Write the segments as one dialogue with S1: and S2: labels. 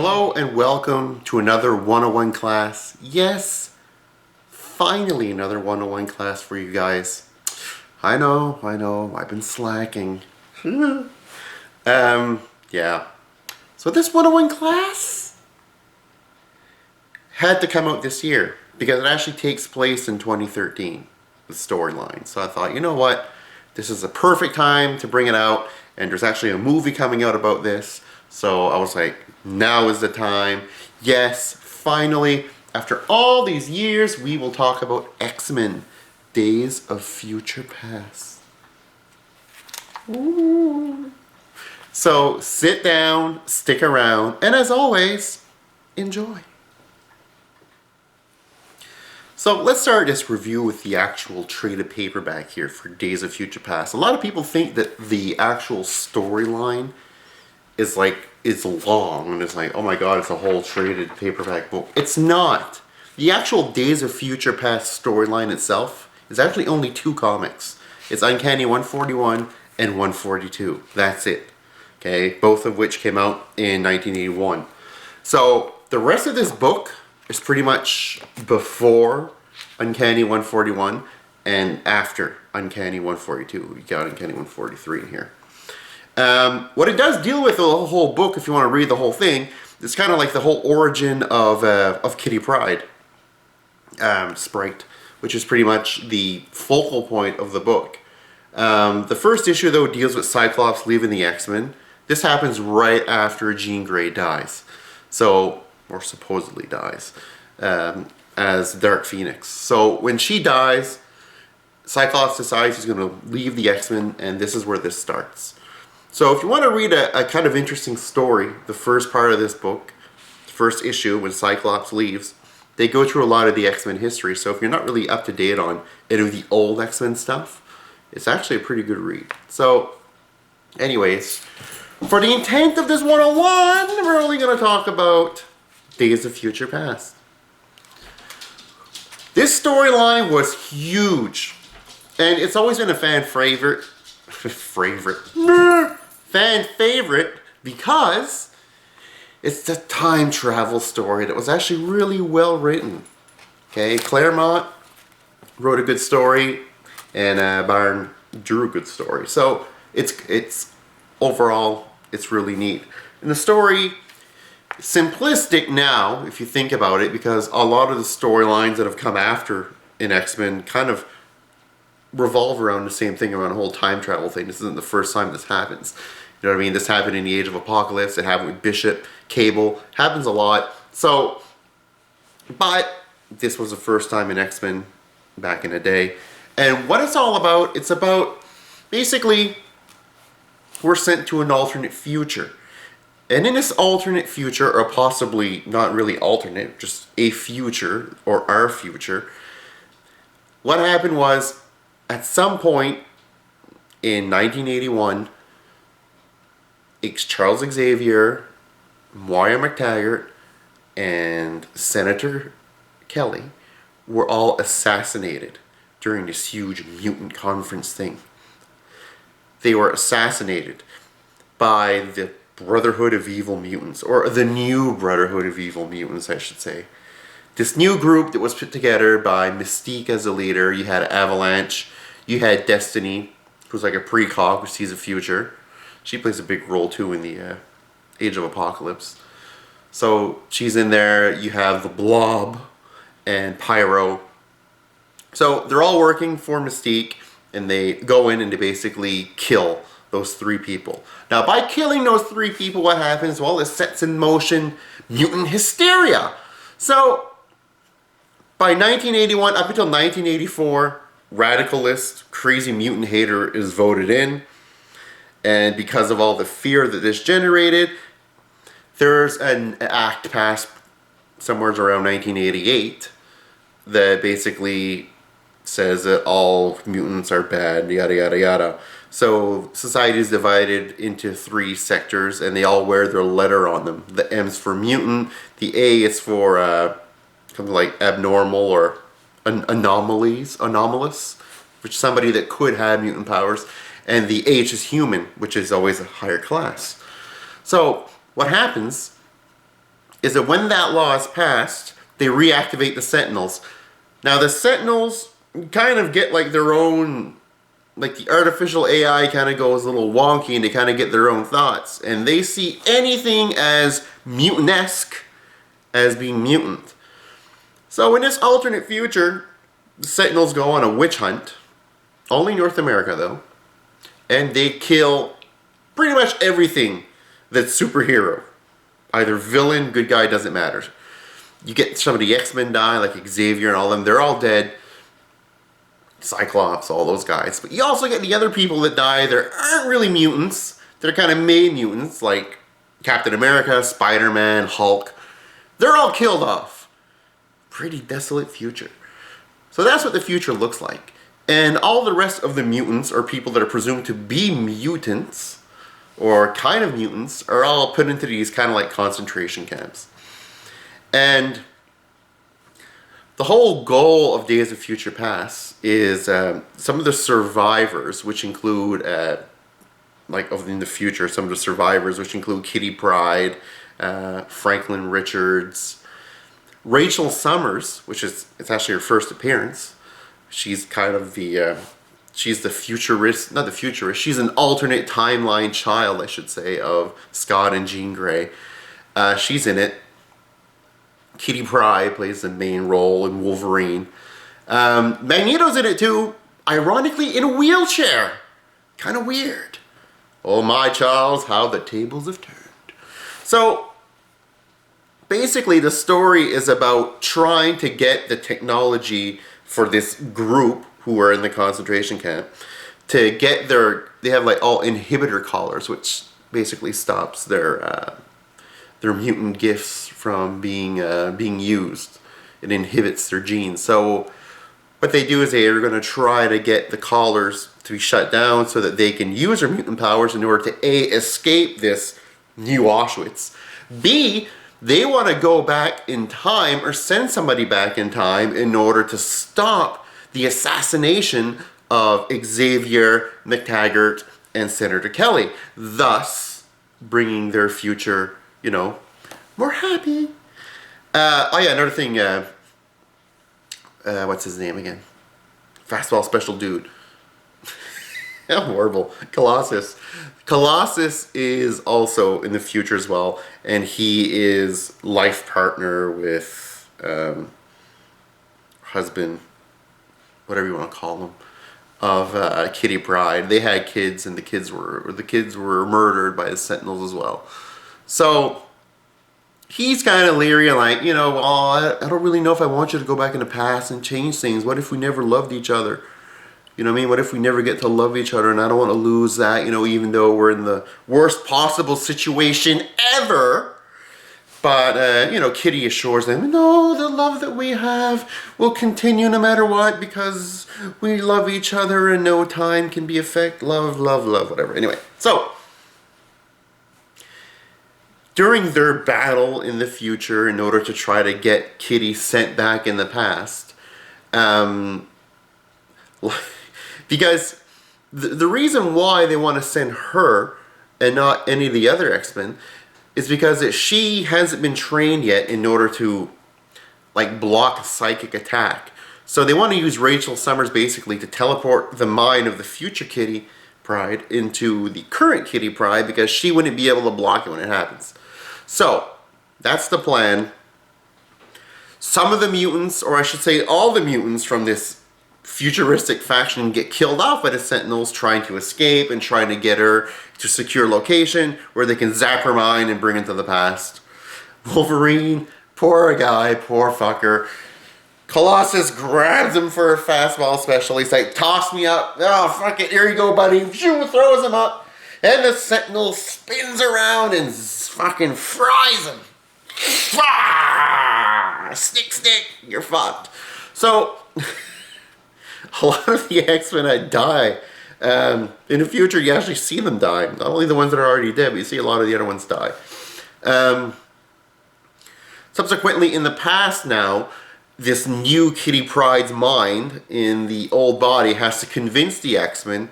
S1: Hello and welcome to another 101 class. Yes, finally another 101 class for you guys. I know, I've been slacking. Yeah. So this 101 class had to come out this year because it actually takes place in 2013, the storyline. So I thought, you know what? This is a perfect time to bring it out, and there's actually a movie coming out about this. So I was like, now is the time. Yes, finally, after all these years, we will talk about X-Men, Days of Future Past. Ooh. So sit down, stick around, and as always, enjoy. So let's start this review with the actual traded paperback here for Days of Future Past. A lot of people think that the actual storyline is long, and it's like, oh my god, it's a whole traded paperback book. It's not. The actual Days of Future Past storyline itself is actually only 2 comics. It's Uncanny 141 and 142. That's it. Okay, both of which came out in 1981. So the rest of this book is pretty much before Uncanny 141 and after Uncanny 142. You got Uncanny 143 in here. What it does deal with, the whole book, if you want to read the whole thing, it's kind of like the whole origin of Kitty Pryde, Sprite, which is pretty much the focal point of the book. The first issue, though, deals with Cyclops leaving the X-Men. This happens right after Jean Grey dies. So, or supposedly dies, as Dark Phoenix. So when she dies, Cyclops decides he's going to leave the X-Men, and this is where this starts. So if you want to read a kind of interesting story, the first part of this book, the first issue, when Cyclops leaves, they go through a lot of the X-Men history. So if you're not really up to date on any of the old X-Men stuff, it's actually a pretty good read. So, anyways, for the intent of this 101, we're only going to talk about Days of Future Past. This storyline was huge, and it's always been a fan favorite. Fan favorite because it's the time travel story that was actually really well written. Okay, Claremont wrote a good story, and Byrne drew a good story. So it's overall, it's really neat. And the story, simplistic now, if you think about it, because a lot of the storylines that have come after in X-Men kind of revolve around the same thing, around the whole time travel thing. This isn't the first time this happens. You know what I mean? This happened in the Age of Apocalypse. It happened with Bishop, Cable. Happens a lot. So, but this was the first time in X-Men back in the day. And what it's all about, it's about basically we're sent to an alternate future. And in this alternate future, or possibly not really alternate, just a future, or our future, what happened was, at some point in 1981, Charles Xavier, Moira McTaggart, and Senator Kelly were all assassinated during this huge mutant conference thing. They were assassinated by the Brotherhood of Evil Mutants, or the new Brotherhood of Evil Mutants, I should say. This new group that was put together by Mystique as a leader. You had Avalanche, you had Destiny, who's like a precog who sees a future. She plays a big role too in the Age of Apocalypse. So she's in there. You have the Blob and Pyro. So they're all working for Mystique, and they go in and they basically kill those 3 people. Now, by killing those 3 people, what happens? Well, it sets in motion mutant hysteria. So, by 1981 up until 1984, radicalist, crazy mutant hater is voted in. And because of all the fear that this generated, there's an act passed somewhere around 1988 that basically says that all mutants are bad, yada yada yada. So society is divided into 3 sectors, and they all wear their letter on them. The M's for mutant, the A is for something like abnormal or anomalous, which is somebody that could have mutant powers, and the H is human, which is always a higher class. So what happens is that when that law is passed, they reactivate the Sentinels. Now the Sentinels kind of get like their own, like the artificial AI kind of goes a little wonky and they kind of get their own thoughts. And they see anything as mutant-esque as being mutant. So in this alternate future, the Sentinels go on a witch hunt, only North America though, and they kill pretty much everything that's superhero. Either villain, good guy, doesn't matter. You get some of the X-Men die, like Xavier and all of them, they're all dead. Cyclops, all those guys. But you also get the other people that die, there aren't really mutants. They're kind of made mutants, like Captain America, Spider-Man, Hulk. They're all killed off. Pretty desolate future. So that's what the future looks like. And all the rest of the mutants, or people that are presumed to be mutants, or kind of mutants, are all put into these kind of like concentration camps. And the whole goal of Days of Future Past is some of the survivors, which include, like in the future, some of the survivors, which include Kitty Pryde, Franklin Richards, Rachel Summers, which is, it's actually her first appearance. She's kind of the, she's the futurist, not the futurist, she's an alternate timeline child, I should say, of Scott and Jean Grey. She's in it. Kitty Pryde plays the main role in Wolverine. Magneto's in it too, ironically in a wheelchair. Kind of weird. Oh my Charles, how the tables have turned. So, basically the story is about trying to get the technology for this group who are in the concentration camp to get their, they have like all inhibitor collars, which basically stops their mutant gifts from being used. It inhibits their genes. So what they do is they are going to try to get the collars to be shut down so that they can use their mutant powers in order to A, escape this new Auschwitz, B, they want to go back in time or send somebody back in time in order to stop the assassination of Xavier, McTaggart, and Senator Kelly, thus bringing their future, you know, more happy. Oh yeah, another thing, what's his name again? Fastball special dude. How horrible. Colossus. Colossus is also in the future as well, and he is life partner with husband, whatever you want to call him, of Kitty Pryde. They had kids, and the kids were murdered by the Sentinels as well. So he's kind of leery and like, you know, oh, I don't really know if I want you to go back in the past and change things. What if we never loved each other? You know what I mean? What if we never get to love each other, and I don't want to lose that, you know, even though we're in the worst possible situation ever. But, you know, Kitty assures them, no, the love that we have will continue no matter what because we love each other and no time can be affect. Love, love, love, whatever. Anyway, so during their battle in the future in order to try to get Kitty sent back in the past, because the reason why they want to send her and not any of the other X-Men is because she hasn't been trained yet in order to like block a psychic attack. So they want to use Rachel Summers basically to teleport the mind of the future Kitty Pryde into the current Kitty Pryde because she wouldn't be able to block it when it happens. So that's the plan. Some of the mutants, or I should say all the mutants from this futuristic faction get killed off by the Sentinels trying to escape and trying to get her to secure location where they can zap her mind and bring it to the past. Wolverine, poor guy, poor fucker. Colossus grabs him for a fastball special. He's like, toss me up. Oh, fuck it. Here you go, buddy. Shoo, throws him up. And the Sentinel spins around and fucking fries him. Snick, snick. You're fucked. So a lot of the X-Men die. In the future, you actually see them die. Not only the ones that are already dead, but you see a lot of the other ones die. Subsequently, in the past now, this new Kitty Pryde's mind in the old body has to convince the X-Men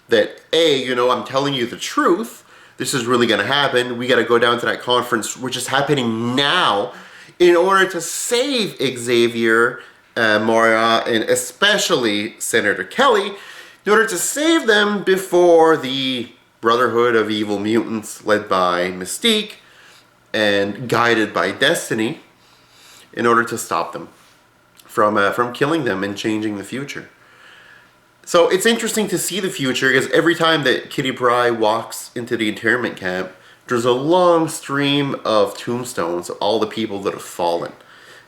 S1: that, A, you know, I'm telling you the truth, this is really going to happen. We got to go down to that conference, which is happening now, in order to save Xavier, Moira, and especially Senator Kelly, in order to save them before the Brotherhood of Evil Mutants, led by Mystique and guided by Destiny, in order to stop them from killing them and changing the future. So it's interesting to see the future, because every time that Kitty Pryde walks into the internment camp, there's a long stream of tombstones of all the people that have fallen.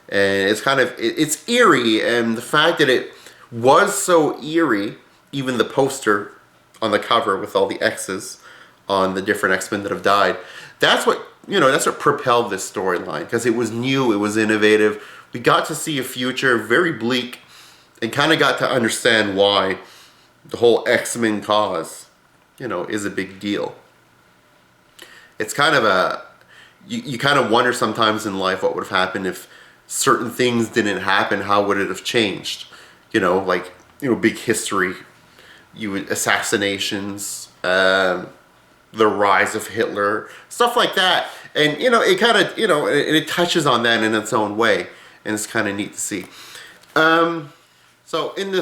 S1: And it's kind of, it's eerie, and the fact that it was so eerie, even the poster on the cover with all the X's on the different X-Men that have died, that's what, that's what propelled this storyline, because it was new, it was innovative. We got to see a future very bleak, and kind of got to understand why the whole X-Men cause, is a big deal. It's kind of you kind of wonder sometimes in life what would have happened if certain things didn't happen. How would it have changed? Big history, assassinations, the rise of Hitler, stuff like that. And, it kind of, it touches on that in its own way. And it's kind of neat to see. So in the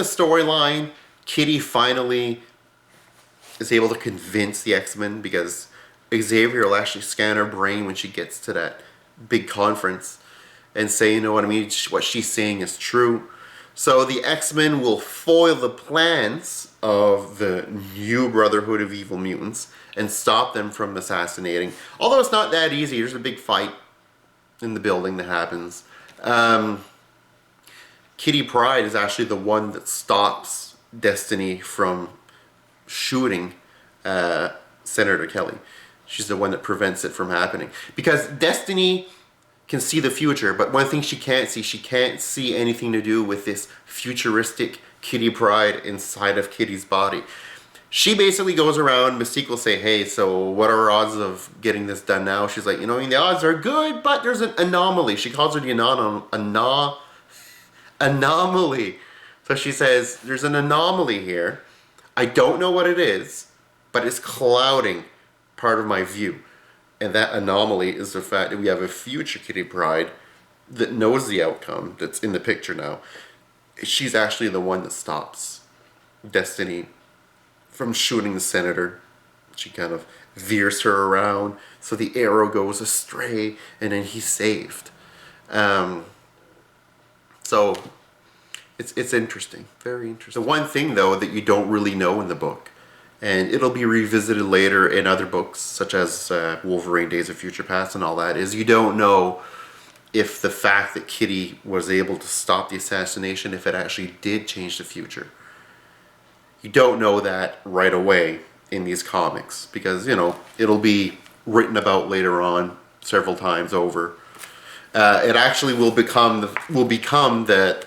S1: storyline, Kitty finally is able to convince the X-Men, because Xavier will actually scan her brain when she gets to that big conference and say, what she's saying is true. So the X-Men will foil the plans of the new Brotherhood of Evil Mutants and stop them from assassinating. Although it's not that easy. There's a big fight in the building that happens. Kitty Pryde is actually the one that stops Destiny from shooting Senator Kelly. She's the one that prevents it from happening. Because Destiny can see the future, but one thing she can't see anything to do with this futuristic Kitty Pryde inside of Kitty's body. She basically goes around, Mystique will say, hey, so what are our odds of getting this done now? She's like, the odds are good, but there's an anomaly. She calls her the anomaly. So she says, there's an anomaly here. I don't know what it is, but it's clouding part of my view. And that anomaly is the fact that we have a future Kitty Pryde that knows the outcome, that's in the picture now. She's actually the one that stops Destiny from shooting the senator. She kind of veers her around, so the arrow goes astray, and then he's saved. So it's interesting, very interesting. The one thing, though, that you don't really know in the book, and it'll be revisited later in other books, such as Wolverine, Days of Future Past and all that, is you don't know if the fact that Kitty was able to stop the assassination, if it actually did change the future. You don't know that right away in these comics, because, it'll be written about later on several times over. It actually will become that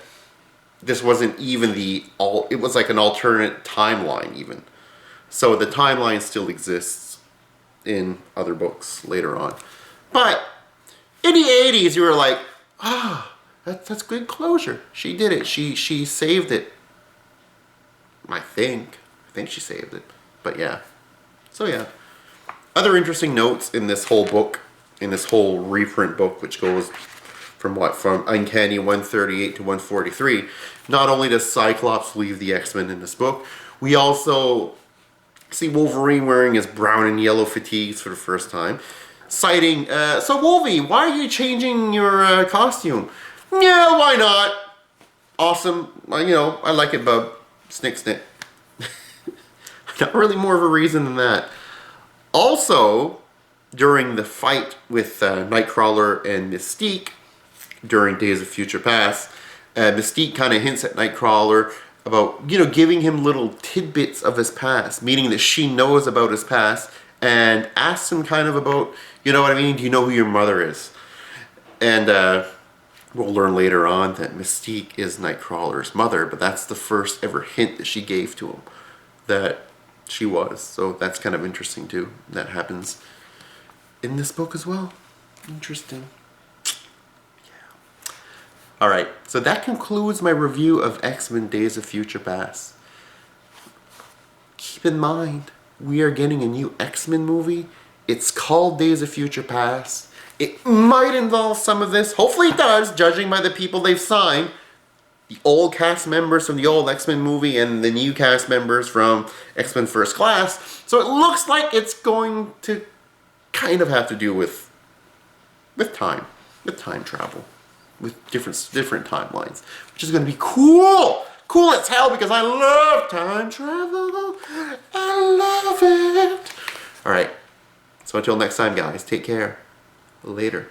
S1: this wasn't even it was like an alternate timeline even. So the timeline still exists in other books later on. But in the 80s, you were like, that's good closure. She did it. She saved it. I think she saved it. But yeah. So yeah. Other interesting notes in this whole book, in this whole reprint book, which goes from Uncanny 138 to 143. Not only does Cyclops leave the X-Men in this book, we also see Wolverine wearing his brown and yellow fatigues for the first time, citing, so Wolvie, why are you changing your costume? Yeah, why not? Awesome. I like it, bub. Snick, snick. Not really more of a reason than that. Also, during the fight with Nightcrawler and Mystique, during Days of Future Past, Mystique kind of hints at Nightcrawler about, giving him little tidbits of his past, meaning that she knows about his past, and asks him kind of about, do you know who your mother is? And we'll learn later on that Mystique is Nightcrawler's mother, but that's the first ever hint that she gave to him that she was. So that's kind of interesting too. That happens in this book as well. Interesting. Yeah. Alright, so that concludes my review of X-Men Days of Future Past. keep in mind, we are getting a new X-Men movie. It's called Days of Future Past. It might involve some of this. Hopefully it does, judging by the people they've signed. The old cast members from the old X-Men movie and the new cast members from X-Men First Class. So it looks like it's going to kind of have to do with time travel, with different timelines, which is going to be cool. Cool as hell because I love time travel. I love it. All right. So until next time, guys, take care. Later.